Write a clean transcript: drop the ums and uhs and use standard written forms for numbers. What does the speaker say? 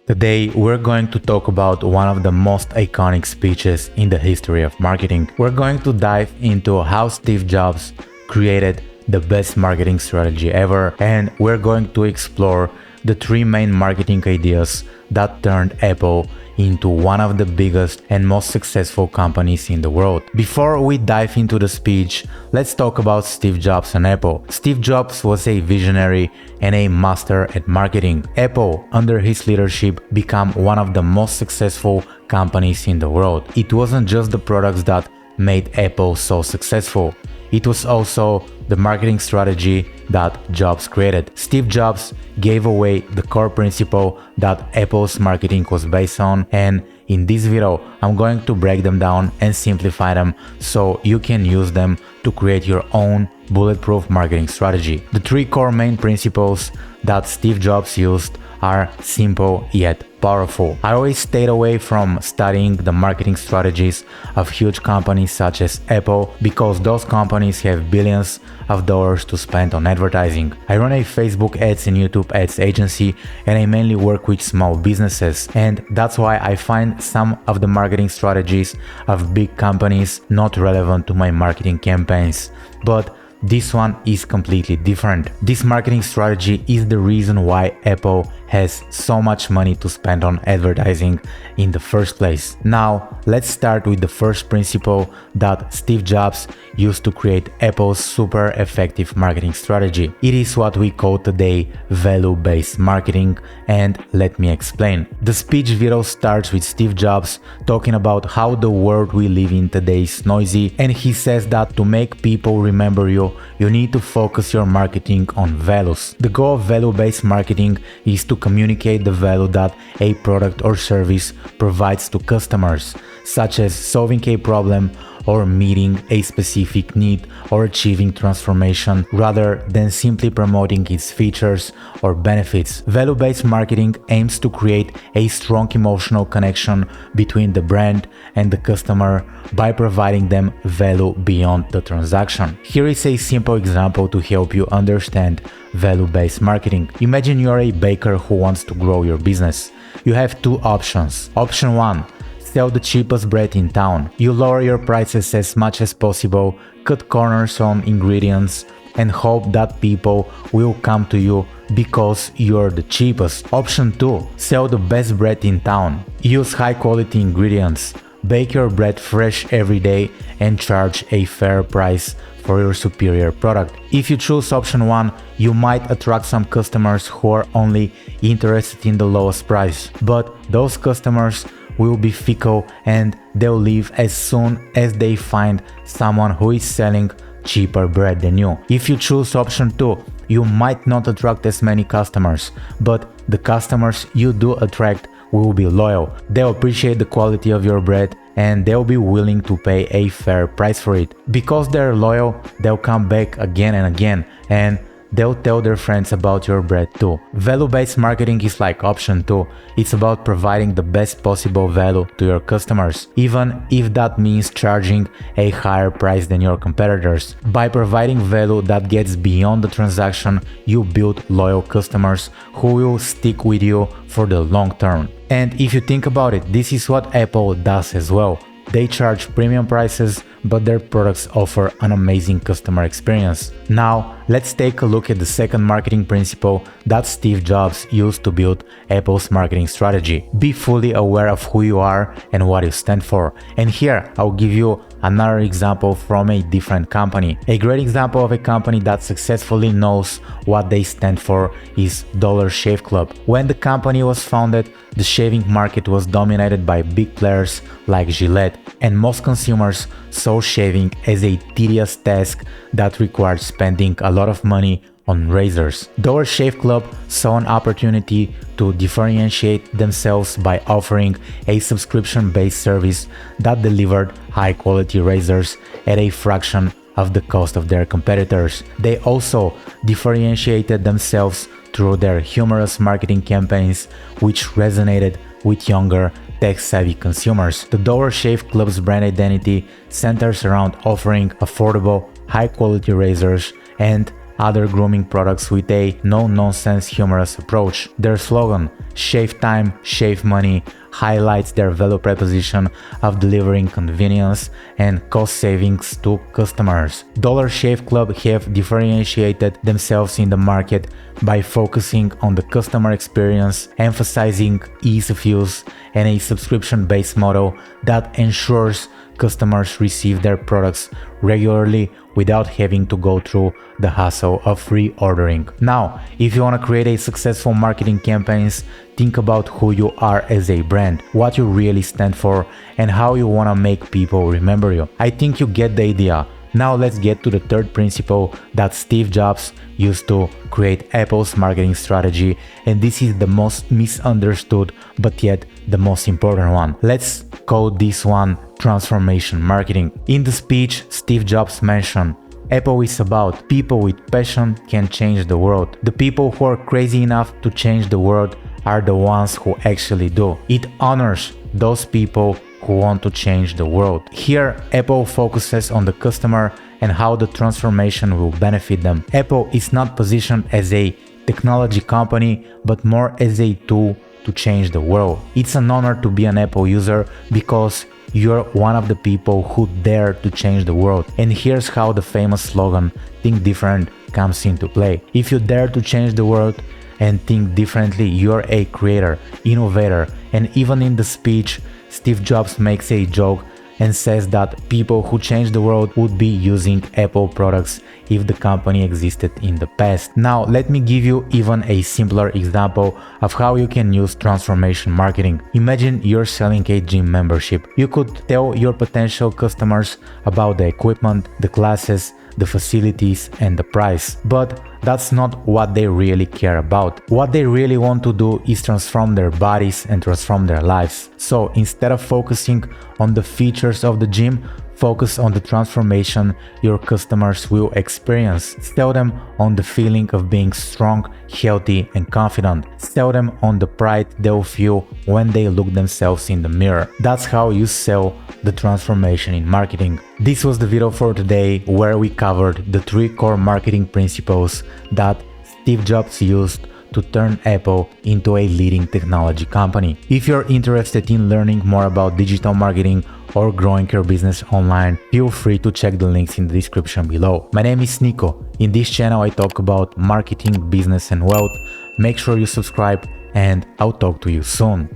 Today, we're going to talk about one of the most iconic speeches in the history of marketing. We're going to dive into how Steve Jobs created the best marketing strategy ever, and we're going to explore the three main marketing ideas that turned Apple into one of the biggest and most successful companies in the world. Before we dive into the speech, let's talk about Steve Jobs and Apple. Steve Jobs was a visionary and a master at marketing. Apple, under his leadership, became one of the most successful companies in the world. It wasn't just the products that made Apple so successful. It was also the marketing strategy that Jobs created. Steve Jobs gave away the core principle that Apple's marketing was based on, and in this video I'm going to break them down and simplify them so you can use them to create your own bulletproof marketing strategy. The three core main principles that Steve Jobs used are simple yet powerful. I always stayed away from studying the marketing strategies of huge companies such as Apple because those companies have billions of dollars to spend on advertising. I run a Facebook ads and YouTube ads agency, and I mainly work with small businesses, and that's why I find some of the marketing strategies of big companies not relevant to my marketing campaigns. But this one is completely different. This marketing strategy is the reason why Apple has so much money to spend on advertising in the first place. Now, let's start with the first principle that Steve Jobs used to create Apple's super effective marketing strategy. It is what we call today value-based marketing, and let me explain. The speech video starts with Steve Jobs talking about how the world we live in today is noisy, and he says that to make people remember you need to focus your marketing on values. The goal of value-based marketing is to communicate the value that a product or service provides to customers, such as solving a problem or meeting a specific need or achieving transformation, rather than simply promoting its features or benefits. Value-based marketing aims to create a strong emotional connection between the brand and the customer by providing them value beyond the transaction. Here is a simple example to help you understand value-based marketing. Imagine you are a baker who wants to grow your business. You have two options. Option 1. Sell the cheapest bread in town. You lower your prices as much as possible, cut corners on ingredients, and hope that people will come to you because you're the cheapest. Option 2. Sell the best bread in town. Use high quality ingredients. Bake your bread fresh every day and charge a fair price for your superior product. If you choose option 1, you might attract some customers who are only interested in the lowest price. But those customers will be fickle and they'll leave as soon as they find someone who is selling cheaper bread than you. If you choose option 2, you might not attract as many customers, but the customers you do attract will be loyal. They'll appreciate the quality of your bread and they'll be willing to pay a fair price for it. Because they're loyal, they'll come back again and again, and they'll tell their friends about your bread too. Value-based marketing is like option 2. It's about providing the best possible value to your customers, even if that means charging a higher price than your competitors. By providing value that gets beyond the transaction, you build loyal customers who will stick with you for the long term. And if you think about it, this is what Apple does as well. They charge premium prices, but their products offer an amazing customer experience. Now, let's take a look at the second marketing principle that Steve Jobs used to build Apple's marketing strategy. Be fully aware of who you are and what you stand for. And here, I'll give you another example from a different company. A great example of a company that successfully knows what they stand for is Dollar Shave Club. When the company was founded, the shaving market was dominated by big players like Gillette, and most consumers saw shaving as a tedious task that required spending a lot of money on razors. Dollar Shave Club saw an opportunity to differentiate themselves by offering a subscription-based service that delivered high-quality razors at a fraction of the cost of their competitors. They also differentiated themselves through their humorous marketing campaigns, which resonated with younger, tech-savvy consumers. The Dollar Shave Club's brand identity centers around offering affordable, high-quality razors and other grooming products with a no-nonsense humorous approach. Their slogan, "Shave time, shave money," highlights their value proposition of delivering convenience and cost savings to customers. Dollar Shave Club have differentiated themselves in the market by focusing on the customer experience, emphasizing ease of use, and a subscription-based model that ensures customers receive their products regularly without having to go through the hassle of reordering. Now, if you want to create a successful marketing campaigns, think about who you are as a brand, what you really stand for, and how you want to make people remember you. I think you get the idea. Now let's get to the third principle that Steve Jobs used to create Apple's marketing strategy, and this is the most misunderstood but yet the most important one. Let's call this one transformation marketing. In the speech, Steve Jobs mentioned, "Apple is about people with passion can change the world. The people who are crazy enough to change the world are the ones who actually do." It honors those people who want to change the world. Here, Apple focuses on the customer and how the transformation will benefit them. Apple is not positioned as a technology company, but more as a tool to change the world. It's an honor to be an Apple user because you're one of the people who dare to change the world. And here's how the famous slogan, "Think different," comes into play. If you dare to change the world and think differently, you're a creator, innovator, and even in the speech, Steve Jobs makes a joke and says that people who change the world would be using Apple products if the company existed in the past. Now, let me give you even a simpler example of how you can use transformation marketing. Imagine you're selling a gym membership. You could tell your potential customers about the equipment, the classes, the facilities, and the price. But that's not what they really care about. What they really want to do is transform their bodies and transform their lives. So instead of focusing on the features of the gym, focus on the transformation your customers will experience. Sell them on the feeling of being strong, healthy, and confident. Sell them on the pride they'll feel when they look themselves in the mirror. That's how you sell the transformation in marketing. This was the video for today, where we covered the 3 core marketing principles that Steve Jobs used to turn Apple into a leading technology company. If you're interested in learning more about digital marketing or growing your business online, feel free to check the links in the description below. My name is Nico. In this channel I talk about marketing, business and wealth. Make sure you subscribe and I'll talk to you soon.